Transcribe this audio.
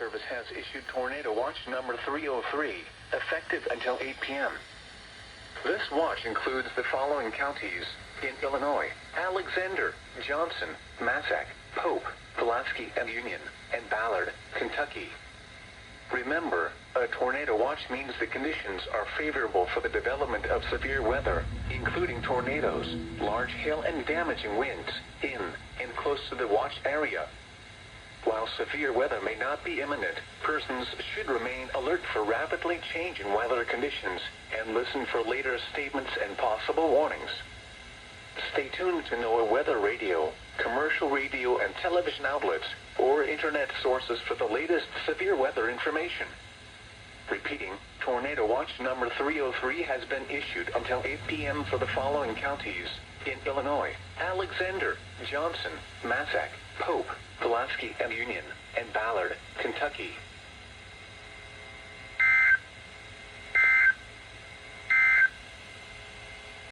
Service has issued Tornado Watch number 303, effective until 8 p.m. This watch includes the following counties in Illinois: Alexander, Johnson, Massac, Pope, Pulaski and Union, and Ballard, Kentucky. Remember, a tornado watch means the conditions are favorable for the development of severe weather, including tornadoes, large hail and damaging winds, in and close to the watch area. While severe weather may not be imminent, persons should remain alert for rapidly changing weather conditions and listen for later statements and possible warnings. Stay tuned to NOAA weather radio, commercial radio and television outlets, or internet sources for the latest severe weather information. Repeating, Tornado Watch number 303 has been issued until 8 p.m. for the following counties in Illinois: Alexander, Johnson, Massac, Pope, Pulaski and Union, and Ballard, Kentucky.